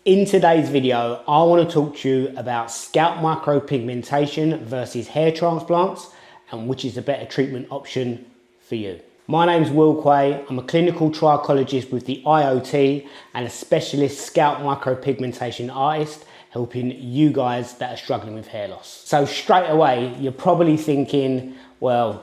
In today's video, I want to talk to you about scalp micropigmentation versus hair transplants and which is the better treatment option for you. My name's Will Quay. I'm a clinical trichologist with the IoT and a specialist scalp micropigmentation artist, helping you guys that are struggling with hair loss. So straight away, you're probably thinking, well,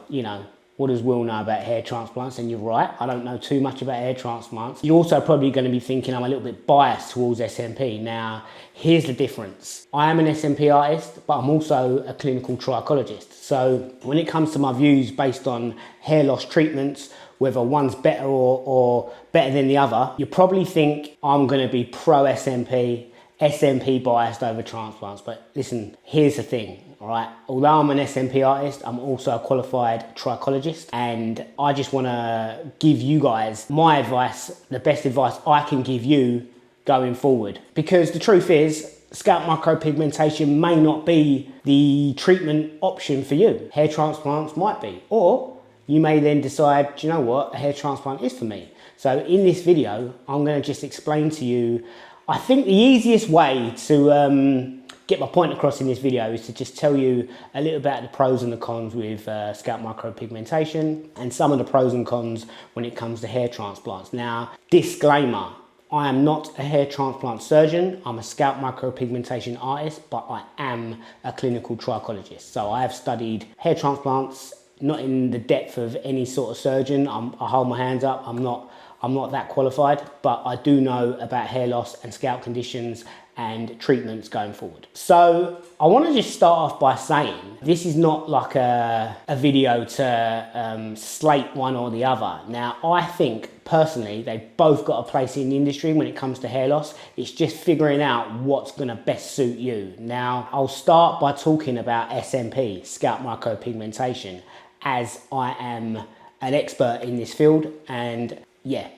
what does Will know about hair transplants? And you're right, I don't know too much about hair transplants. You're also probably going to be thinking I'm a little bit biased towards SMP. Now, here's the difference. I am an SMP artist, but I'm also a clinical trichologist. So when it comes to my views based on hair loss treatments, whether one's better or better than the other, you probably think I'm going to be pro SMP biased over transplants. But listen, here's the thing. All right, although I'm an SMP artist, I'm also a qualified trichologist, and I just want to give you guys my advice, the best advice I can give you going forward. Because the truth is, scalp micropigmentation may not be the treatment option for you. Hair transplants might be, or you may then decide, do you know what, a hair transplant is for me. So in this video, I'm going to just explain to you, I think the easiest way to get my point across in this video is to just tell you a little about the pros and the cons with scalp micropigmentation and some of the pros and cons when it comes to hair transplants. Now, disclaimer, I am not a hair transplant surgeon. I'm a scalp micropigmentation artist, but I am a clinical trichologist. So I have studied hair transplants, not in the depth of any sort of surgeon. I hold my hands up. I'm not that qualified, but I do know about hair loss and scalp conditions and treatments going forward. So I want to just start off by saying this is not like a video to slate one or the other. Now, I think personally they've both got a place in the industry when it comes to hair loss. It's just figuring out what's going to best suit you. Now, I'll start by talking about SMP, scalp micropigmentation, as I am an expert in this field, and yeah,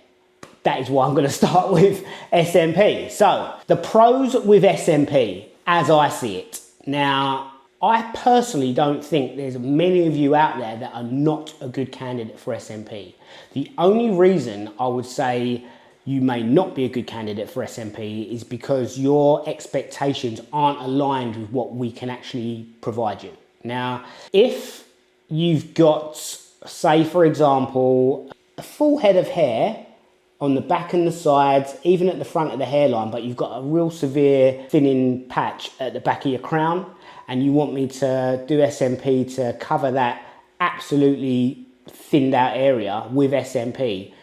that is why I'm going to start with SMP. So, the pros with SMP, as I see it. Now, I personally don't think there's many of you out there that are not a good candidate for SMP. The only reason I would say you may not be a good candidate for SMP is because your expectations aren't aligned with what we can actually provide you. Now, if you've got, say for example, a full head of hair on the back and the sides, even at the front of the hairline, but you've got a real severe thinning patch at the back of your crown, and you want me to do SMP to cover that absolutely thinned out area with SMP,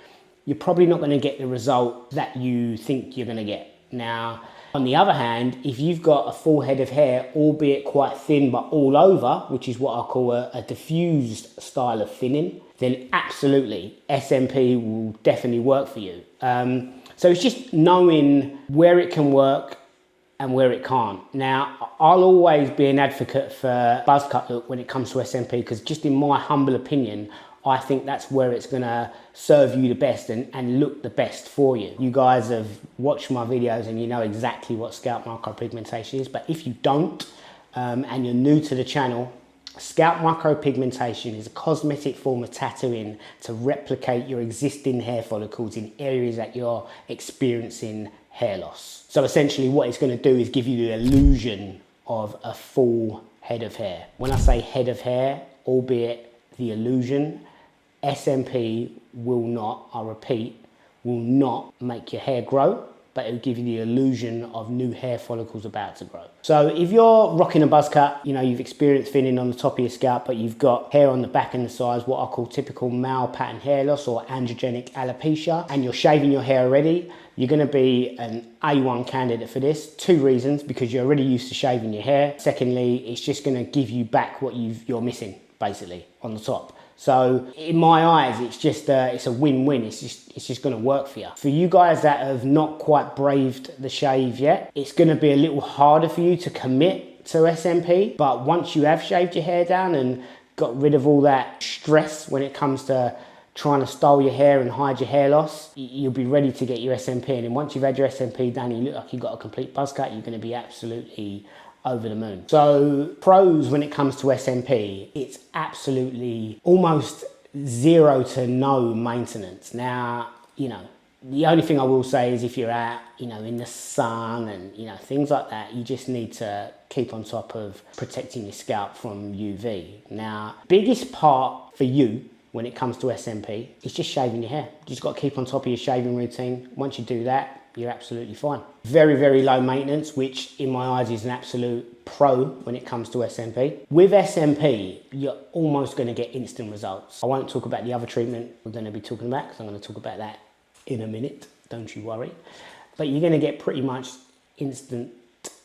you're probably not going to get the result that you think you're going to get. Now, on the other hand, if you've got a full head of hair, albeit quite thin but all over, which is what I call a diffused style of thinning, then absolutely SMP will definitely work for you. So it's just knowing where it can work and where it can't. Now, I'll always be an advocate for buzz cut look when it comes to SMP, because just in my humble opinion, I think that's where it's going to serve you the best and look the best for you. You guys have watched my videos and you know exactly what scalp micropigmentation is, but if you don't and you're new to the channel, scalp micropigmentation is a cosmetic form of tattooing to replicate your existing hair follicles in areas that you're experiencing hair loss. So essentially what it's going to do is give you the illusion of a full head of hair. When I say head of hair, albeit the illusion, SMP will not, I repeat, will not make your hair grow, but it will give you the illusion of new hair follicles about to grow. So if you're rocking a buzz cut, you've experienced thinning on the top of your scalp, but you've got hair on the back and the sides, what I call typical male pattern hair loss or androgenic alopecia, and you're shaving your hair already, you're going to be an A1 candidate for this. 2 reasons: because you're already used to shaving your hair. Secondly, it's just going to give you back what you're missing, basically, on the top. So in my eyes, it's a win-win. It's just going to work for you. For you guys that have not quite braved the shave yet, it's going to be a little harder for you to commit to SMP. But once you have shaved your hair down and got rid of all that stress when it comes to trying to style your hair and hide your hair loss, you'll be ready to get your SMP. And then once you've had your SMP done, you look like you've got a complete buzz cut, you're going to be absolutely over the moon. So pros when it comes to SMP, it's absolutely almost 0 to no maintenance. Now, The only thing I will say is if you're out, in the sun and, things like that, you just need to keep on top of protecting your scalp from UV. Now, biggest part for you when it comes to SMP is just shaving your hair. You just got to keep on top of your shaving routine. Once you do that, you're absolutely fine. Very, very low maintenance, which in my eyes is an absolute pro when it comes to SMP. With SMP, you're almost going to get instant results. I won't talk about the other treatment we're going to be talking about because I'm going to talk about that in a minute, don't you worry. But you're going to get pretty much instant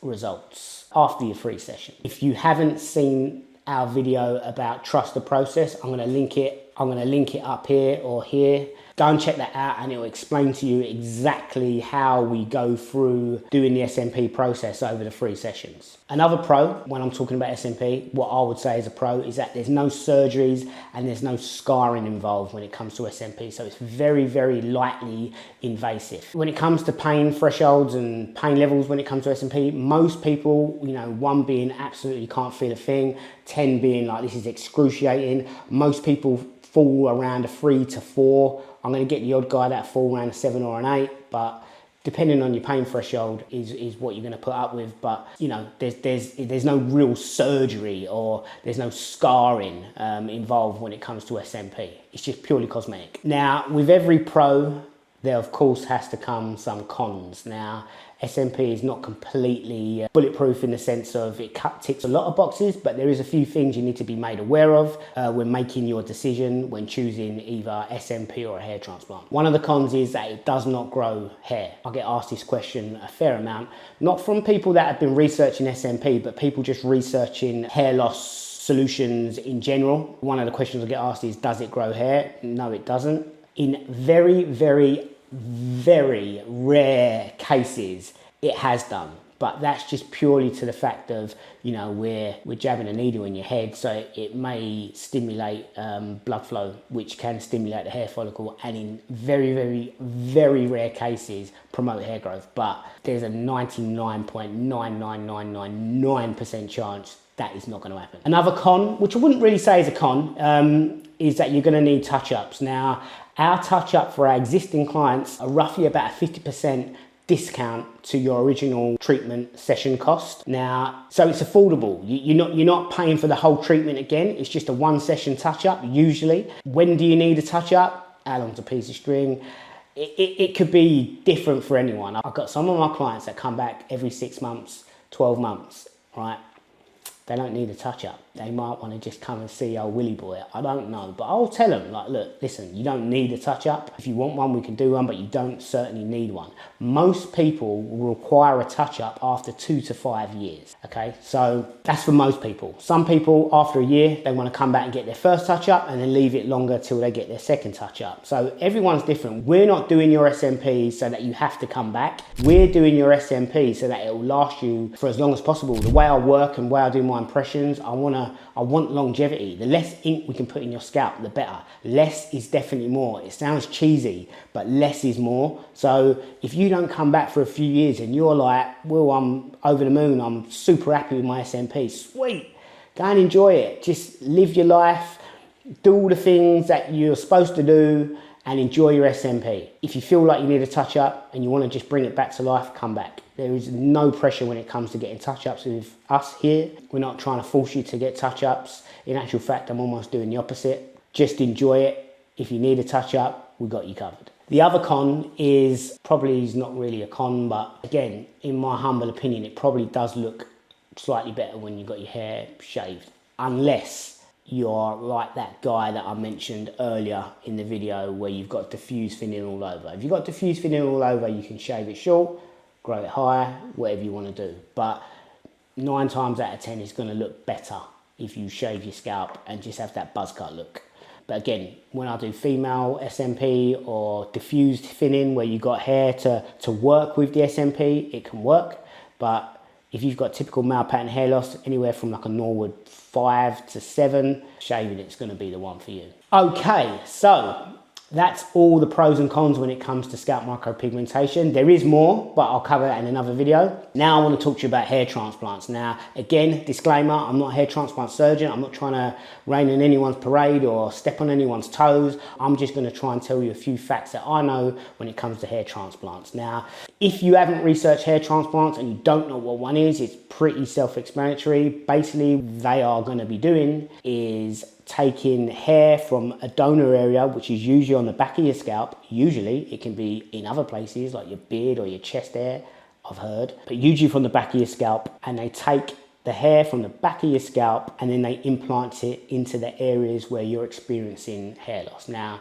results after your free session. If you haven't seen our video about trust the process, I'm going to link it up here or here. Go and check that out and it will explain to you exactly how we go through doing the SMP process over the free sessions. Another pro, when I'm talking about SMP, what I would say is a pro is that there's no surgeries and there's no scarring involved when it comes to SMP. So it's very, very lightly invasive. When it comes to pain thresholds and pain levels when it comes to SMP, most people, 1 being absolutely can't feel a thing, 10 being like this is excruciating. Most people fall around a 3 to 4. I'm going to get the odd guy that fall around a 7 or an 8, but depending on your pain threshold is what you're going to put up with. But there's no real surgery or there's no scarring involved when it comes to SMP. It's just purely cosmetic. Now, with every pro, there of course has to come some cons. Now, SMP is not completely bulletproof in the sense of it ticks a lot of boxes, but there is a few things you need to be made aware of when making your decision when choosing either SMP or a hair transplant. One of the cons is that it does not grow hair. I get asked this question a fair amount, not from people that have been researching SMP, but people just researching hair loss solutions in general. One of the questions I get asked is, does it grow hair? No, it doesn't. In very, very, very rare cases, it has done. But that's just purely to the fact of, we're jabbing a needle in your head, so it may stimulate blood flow, which can stimulate the hair follicle, and in very, very, very rare cases, promote hair growth. But there's a 99.99999% chance that is not going to happen. Another con, which I wouldn't really say is a con, is that you're going to need touch-ups. Now, our touch-up for our existing clients are roughly about a 50% discount to your original treatment session cost. Now, so it's affordable. You're not paying for the whole treatment again. It's just a 1 session touch-up usually. When do you need a touch-up? How long's a piece of string? It could be different for anyone. I've got some of my clients that come back every 6 months, 12 months, right? They don't need a touch-up. They might want to just come and see old Willy boy. I don't know, but I'll tell them, like, look, listen, you don't need a touch-up. If you want one, we can do one, but you don't certainly need one. Most people will require a touch-up after 2 to 5 years, okay? So that's for most people. Some people, after a year, they want to come back and get their first touch-up and then leave it longer till they get their second touch-up. So everyone's different. We're not doing your SMP so that you have to come back. We're doing your SMP so that it will last you for as long as possible. The way I work and the way I do my impressions, I want longevity. The less ink we can put in your scalp, the better. Less is definitely more. It sounds cheesy, but less is more. So if you don't come back for a few years and you're like, well, I'm over the moon, I'm super happy with my SMP, sweet, go and enjoy it. Just live your life, do all the things that you're supposed to do, and enjoy your SMP. If you feel like you need a touch-up and you want to just bring it back to life, come back. There is no pressure when it comes to getting touch-ups with us here. We're not trying to force you to get touch-ups. In actual fact, I'm almost doing the opposite. Just enjoy it. If you need a touch-up, we got you covered. The other con is not really a con, but again, in my humble opinion, it probably does look slightly better when you've got your hair shaved, unless you're like that guy that I mentioned earlier in the video where you've got diffuse thinning all over. If you've got diffuse thinning all over, you can shave it short, grow it higher, whatever you want to do. But 9 times out of 10, it's going to look better if you shave your scalp and just have that buzz cut look. But again, when I do female SMP or diffused thinning where you've got hair to work with the SMP, it can work. But if you've got typical male pattern hair loss, anywhere from like a Norwood 5 to 7, shaving it's going to be the one for you. Okay, so That's all the pros and cons when it comes to scalp micropigmentation. There is more, but I'll cover that in another video. Now I want to talk to you about hair transplants. Now, again, disclaimer, I'm not a hair transplant surgeon. I'm not trying to rain in anyone's parade or step on anyone's toes. I'm just going to try and tell you a few facts that I know when it comes to hair transplants. Now, if you haven't researched hair transplants and you don't know what one is, it's pretty self-explanatory. Basically, they are going to be doing is taking hair from a donor area, which is usually on the back of your scalp. Usually it can be in other places like your beard or your chest hair, I've heard, but usually from the back of your scalp. And they take the hair from the back of your scalp and then they implant it into the areas where you're experiencing hair loss. Now,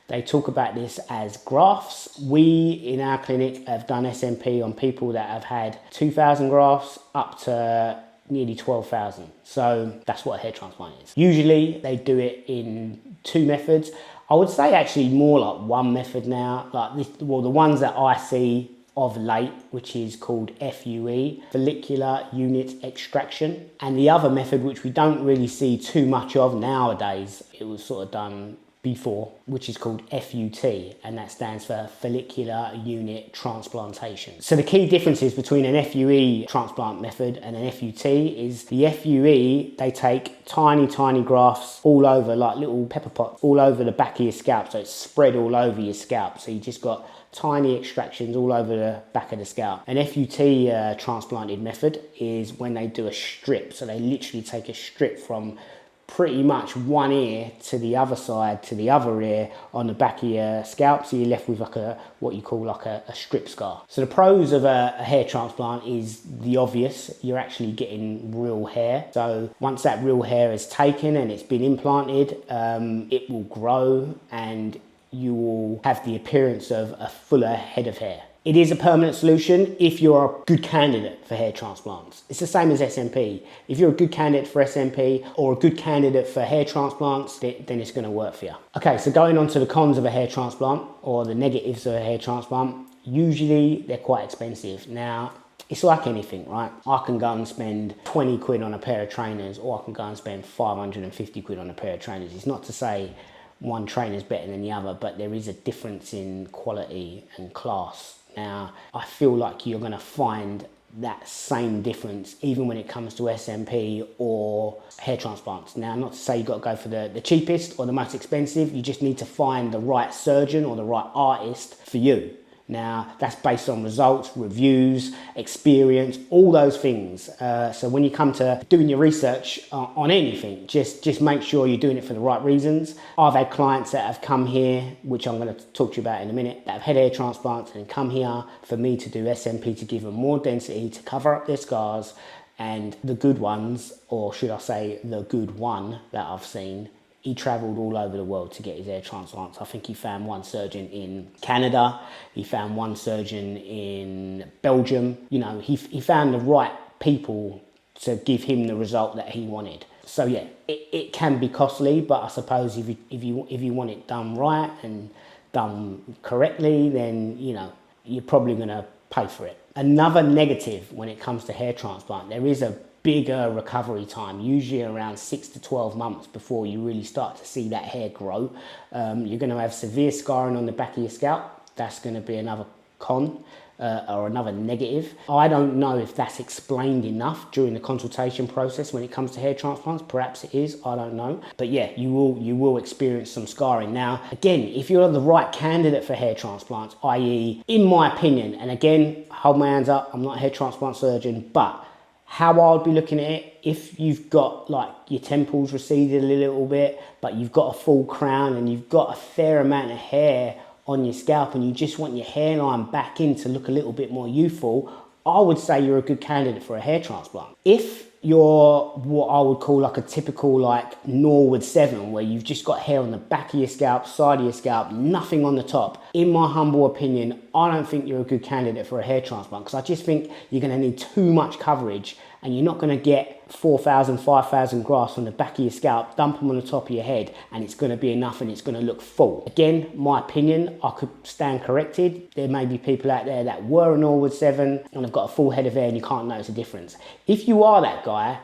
they talk about this as grafts. We in our clinic have done SMP on people that have had 2,000 grafts up to nearly 12,000. So that's what a hair transplant is. Usually they do it in two methods. I would say actually more like one method now. Like this, well, the ones that I see of late, which is called FUE, follicular unit extraction. And the other method, which we don't really see too much of nowadays, it was sort of done before, which is called FUT, and that stands for follicular unit transplantation. So the key differences between an FUE transplant method and an FUT is the FUE, they take tiny grafts all over, like little pepper pots, all over the back of your scalp, so it's spread all over your scalp. So you just got tiny extractions all over the back of the scalp. An FUT transplanted method is when they do a strip, so they literally take a strip from pretty much one ear to the other side to the other ear on the back of your scalp, so you're left with like a what you call like a strip scar. So the pros of a hair transplant is the obvious. You're actually getting real hair. So once that real hair is taken and it's been implanted, it will grow and you will have the appearance of a fuller head of hair. It is a permanent solution if you're a good candidate for hair transplants. It's the same as SMP. If you're a good candidate for SMP or a good candidate for hair transplants, then it's going to work for you. Okay, so going on to the cons of a hair transplant or the negatives of a hair transplant, usually they're quite expensive. Now, it's like anything, right? I can go and spend 20 quid on a pair of trainers, or I can go and spend 550 quid on a pair of trainers. It's not to say one trainer is better than the other, but there is a difference in quality and class. Now, I feel like you're going to find that same difference even when it comes to SMP or hair transplants. Now, not to say you've got to go for the cheapest or the most expensive, you just need to find the right surgeon or the right artist for you. Now, that's based on results, reviews, experience, all those things. So when you come to doing your research on anything, just make sure you're doing it for the right reasons. I've had clients that have come here, which I'm going to talk to you about in a minute, that have had hair transplants and come here for me to do SMP to give them more density, to cover up their scars. And the good ones, or should I say the good one that I've seen, he travelled all over the world to get his hair transplants. I think he found one surgeon in Canada. He found one surgeon in Belgium. You know, he found the right people to give him the result that he wanted. So yeah, it can be costly, but I suppose if you want it done right and done correctly, then you know you're probably going to pay for it. Another negative when it comes to hair transplant, there is a bigger recovery time, usually around 6 to 12 months before you really start to see that hair grow. You're going to have severe scarring on the back of your scalp. That's going to be another con or another negative. I don't know if that's explained enough during the consultation process when it comes to hair transplants. Perhaps it is, I don't know. But yeah, you will experience some scarring. Now, again, if you're the right candidate for hair transplants, i.e., in my opinion, and again, hold my hands up, I'm not a hair transplant surgeon, but how I would be looking at it, if you've got like your temples receded a little bit, but you've got a full crown and you've got a fair amount of hair on your scalp and you just want your hairline back in to look a little bit more youthful, I would say you're a good candidate for a hair transplant. If you're what I would call like a typical like Norwood 7, where you've just got hair on the back of your scalp, side of your scalp, nothing on the top, in my humble opinion, I don't think you're a good candidate for a hair transplant, because I just think you're going to need too much coverage and you're not going to get 4,000, 5,000 grafts on the back of your scalp, dump them on the top of your head, and it's going to be enough and it's going to look full. Again, my opinion, I could stand corrected. There may be people out there that were a Norwood 7 and have got a full head of hair and you can't notice a difference. If you are that guy,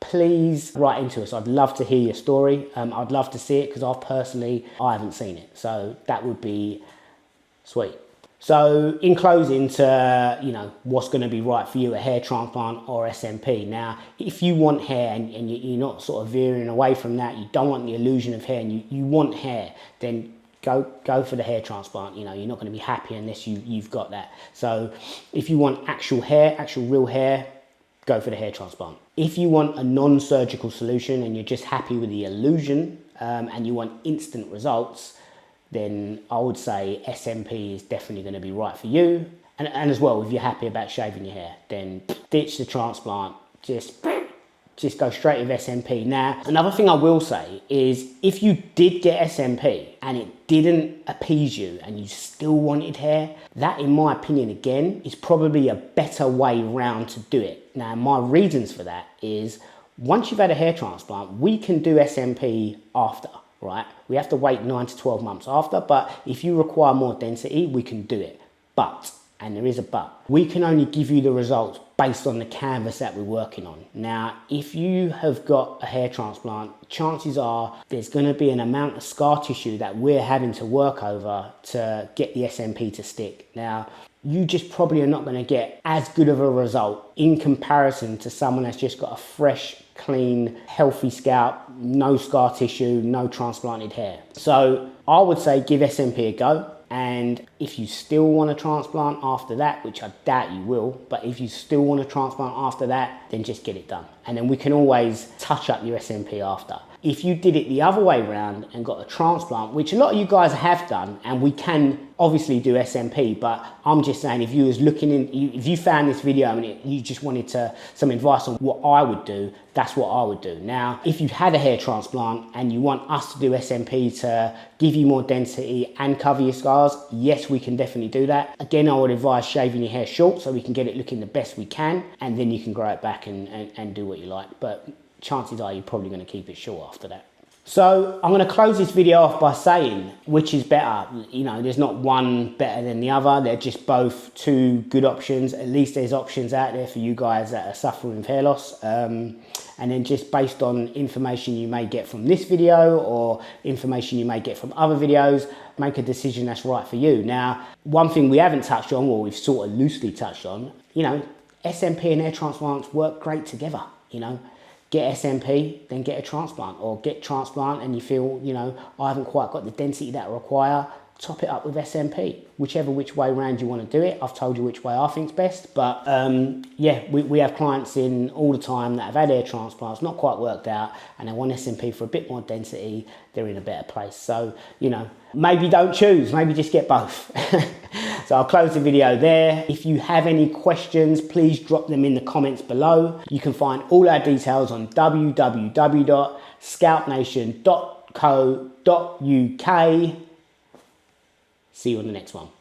please write into us. I'd love to hear your story. I'd love to see it because I haven't seen it. So that would be sweet. So in closing, to, you know, what's going to be right for you, a hair transplant or SMP. Now, if you want hair and you're not sort of veering away from that, you don't want the illusion of hair and you want hair, then go for the hair transplant. You know, you're not going to be happy unless you've got that. So if you want actual hair, actual real hair, go for the hair transplant. If you want a non-surgical solution and you're just happy with the illusion and you want instant results, then I would say SMP is definitely going to be right for you. And as well, if you're happy about shaving your hair, then ditch the transplant, just go straight with SMP. Now, another thing I will say is if you did get SMP and it didn't appease you and you still wanted hair, that in my opinion, again, is probably a better way round to do it. Now, my reasons for that is once you've had a hair transplant, we can do SMP after. Right? We have to wait 9 to 12 months after, but if you require more density, we can do it. But, and there is a but, we can only give you the results based on the canvas that we're working on. Now, if you have got a hair transplant, chances are there's going to be an amount of scar tissue that we're having to work over to get the SMP to stick. Now, you just probably are not going to get as good of a result in comparison to someone that's just got a fresh, clean, healthy scalp, no scar tissue, no transplanted hair. So I would say give SMP a go. And if you still want to transplant after that, which I doubt you will, but if you still want to transplant after that, then just get it done. And then we can always touch up your SMP after. If you did it the other way around and got a transplant, which a lot of you guys have done, and we can obviously do SMP, but I'm just saying if you was looking in, if you found this video and you just wanted some advice on what I would do, that's what I would do. Now, if you had a hair transplant and you want us to do SMP to give you more density and cover your scars, yes, we can definitely do that. Again, I would advise shaving your hair short so we can get it looking the best we can, and then you can grow it back and do what you like. But chances are you're probably going to keep it short after that. So I'm going to close this video off by saying which is better. You know, there's not one better than the other. They're just both two good options. At least there's options out there for you guys that are suffering with hair loss. And then just based on information you may get from this video or information you may get from other videos, make a decision that's right for you. Now, one thing we haven't touched on, or we've sort of loosely touched on, you know, SMP and hair transplants work great together, you know. Get SMP, then get a transplant, or get transplant and you feel, you know, I haven't quite got the density that I require, top it up with SMP. Which way around you want to do it. I've told you which way I think's best, but yeah, we have clients in all the time that have had hair transplants, not quite worked out, and they want SMP for a bit more density. They're in a better place. So, you know, maybe don't choose, maybe just get both. So I'll close the video there. If you have any questions, please drop them in the comments below. You can find all our details on www.scalpnation.co.uk. See you on the next one.